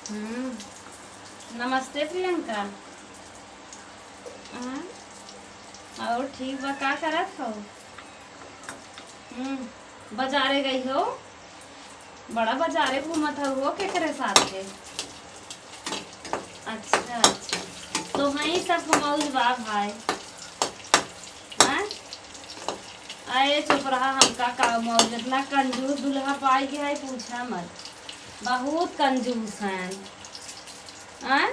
हम्म। नमस्ते प्रियंका। हाँ, और ठीक बा, का करत हो? बाजारे गई हो? बड़ा बाजारे घूमत हो केकरे साथे? अच्छा अच्छा, तो वहीं सब मौज बा भाई। हाँ, अरे चुप रहा, हमका का मौज, इतना कंजूस दुल्हा पाई के है पूछा मत। बहुत कंजूस हैं। हाँ,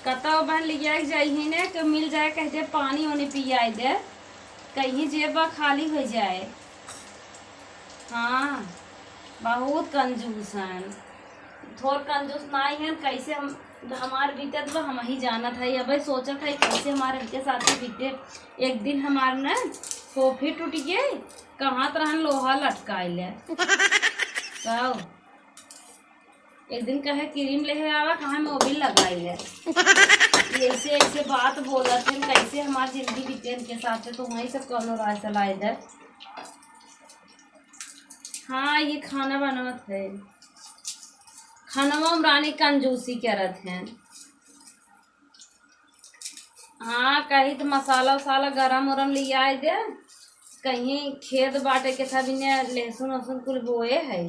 कतौ बहन लिया जाइए ने कि मिल जाए, कह दे पानी वानी पियाई दे, कहीं जेबा खाली हो जाए। हाँ, बहुत कंजूस हैं। थोड़ कंजूस नहीं है, कैसे हम हमार बीते तो हम ही जानत है। अब सोचत है कैसे हमारे इनके साथ बीते। एक दिन हमार न फोफी टूट गए, कहाँ तरह लोहा लटकाइले तो एक दिन कहे क्रीम ले आवा, कहाँ मोबिल लगाइले। ऐसे ऐसे बात बोलत है, कैसे हमारी जिंदगी बीते इनके साथ, तो वही सब कौनो राय चलाए दे। हाँ, ये खाना बनावत है। खाना में रानी कंजूसी करत हैं। हाँ, कहीं तो मसाला वसाला गरम उरम लिया आए दे, कहीं खेत बाटे के था बिना लहसुन वसुन कुल बोए है,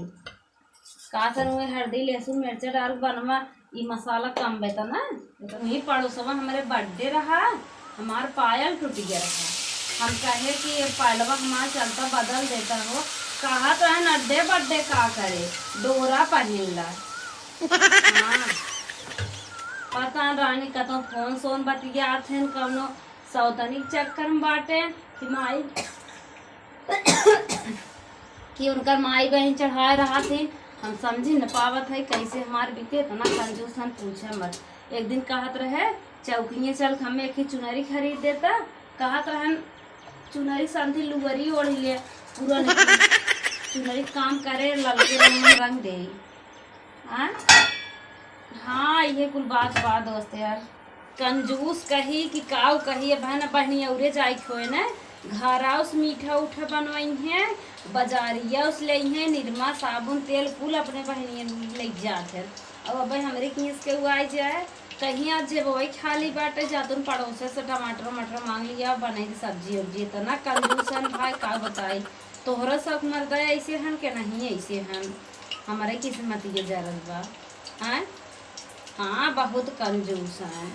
का सर हुए हल्दी लहसुन मिर्चा डाल बनवा, ये मसाला कम बेता ना। तो वही पड़ोसवा हमारे बर्थडे रहा, हमार पायल टूट गया रहा। हम कहे कि ये पायलवा हमारा चलता बदल देता हो, कहा तो है नड्डे बर्थडे का करे, डोरा पहन ला। हाँ, पता रानी कतो फोन सोन बतियात हैं, कौनो सौतनी चक्कर में बाटे कि माई कि उनकर माई बहन चढ़ाए रहा थे। हम समझी न पावत है कैसे हमार बीते, इतना कंजूस हम पूछे मत। एक दिन कहत रहे चौकिए चल, हमें एक ही चुनरी खरीद देता, कहत रहे चुनरी संथी लुगरी ओढ़ ले, पूरा चुनरी काम करे, ललके रंग में रंग दे। हाँ हाँ, ये कुल बात बा दोस्त यार। कंजूस कही कि काऊ कही, बहन बहनी औरे जाए खोए न, घरा उस मीठा उठा बनवाई है, बाजारिया उस ले है, निरमा साबुन तेल कुल अपने बहनिया ले जाते हैं। अब अब हमारे खींच के हुआ जाए, कहीं आज जब वही खाली बाटे जातुन पड़ोसे से टमाटर मटर मांग लिया, बनाई सब्जी उब्जी। इतना कंजूस है भाई, का बताई। तोहरा सब मर गए ऐसे हैं कि नहीं ऐसे हैं, हमारे किस्मत ये जरत बा। हाँ हाँ, बहुत कंजूस हैं।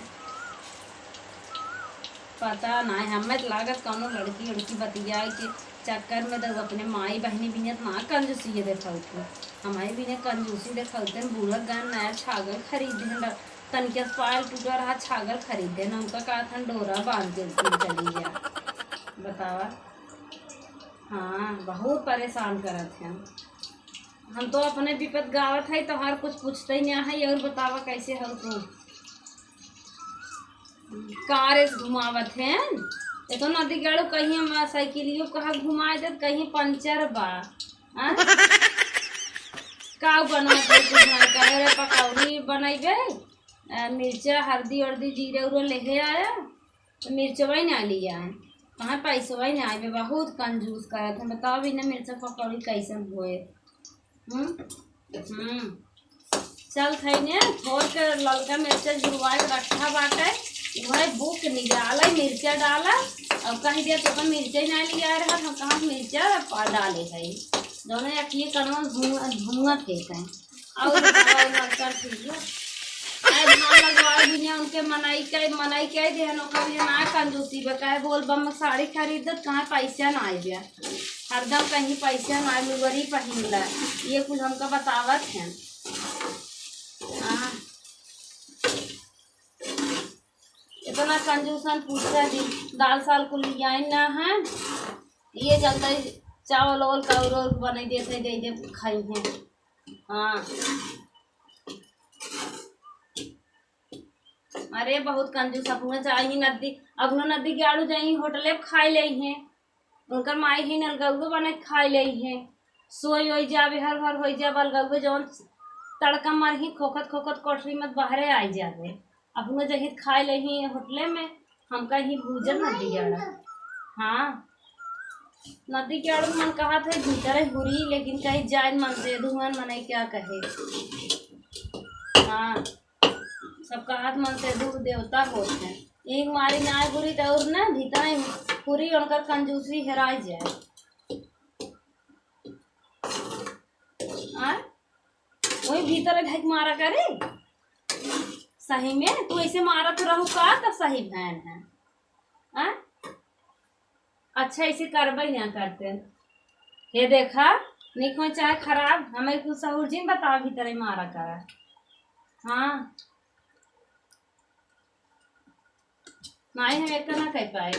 पता नहीं, हमें तो लागत कौनो लड़की उड़की बतिया के चक्कर में तो अपने माई बहनी बिनत ना कंजूसी ये देखते, हमारी बिने कंजूसी देखते। बूढ़ा गान नया छागल खरीदे, तनिके पायल टूटा रहा छागल खरीदे न, उनका कहा था डोरा बांध के चली गया, बतावा। हाँ, बहुत परेशान करत हैं। हम तो अपने विपत गावत है, तो हर कुछ पूछते ही नहीं है। और बतावा कैसे हो तू? कार घुमावत हैं, ये तो नदी गड़ो, कहीं हम साइकिलियो कहा घुमा दे, कहीं पंचर बा। हाँ? का बनवा करे पकौड़ी बनैबे, मिर्चा हल्दी उर्दी जीरे उरे लेके आया, तो मिर्चवा ही ना लिया है, कहाँ पैसवा ही ना आए। बहुत कंजूस करत है, बताओ बिना मिर्चा पकौड़ी कैसन होए। हम्म चल खैने थोड़ के ललका मिर्चा जुड़वा के रखा बाटे, वह बुक निकाला मिर्चा डाला, अब कहीं दिया तो मिर्चा ना लिया रहा, हम कहाँ मिर्चा डाले है, दोनों अखिए कनवा धुआं फेंक है। और लड़का ठीक है, धान लगवाए भी नहीं उनके मनाई कह दे ना कंजूसी बकाए, बोल बम साड़ी खरीदत कहाँ पैसा ना आए गया, हरदम कहीं पैसा ना लुगरी पहिन ला, ये कुछ हमका बतावत है। हाँ, इतना कंजूसन पूछा जी, दाल साल को लिया ना है, ये चलते चावल ओवल कौर बना देते दे दे खाई हैं। हाँ, अरे बहुत कंजूस, अपने चाहिए नदी, अपनो नदी के आड़ू जाई होटले खाई ले हैं, उनकर माई ही नलगुए बने खाई ले हैं, सोई हो जावे हर भर हो जा बलगुए जौन तड़का मार ही खोखत खोखत कोठरी में बाहरे आई जावे, अपने जही खाई ले ही होटले में, हमका ही भूजन नदी के आड़ा। हाँ, नदी के आड़ू मन कहा थे भीतर हुरी, लेकिन कहीं जाए मन से धुआं मने क्या कहे। हाँ, सबका हाथ मन से दूर देवता होते हैं। एक मारी नाय बुरी तो और ना भीतर पूरी उनकर कंजूसी हेराई जाए। आ वही भीतर ढक मारा करे। सही में तू ऐसे मारा तो रहू का तो सही बहन है। आ? अच्छा ऐसे करबे ना करते। ये देखा निको चाहे खराब हमें कुछ सहूर जी बता भीतर मारा करा। हाँ, नहीं हम एक ना कह पाए।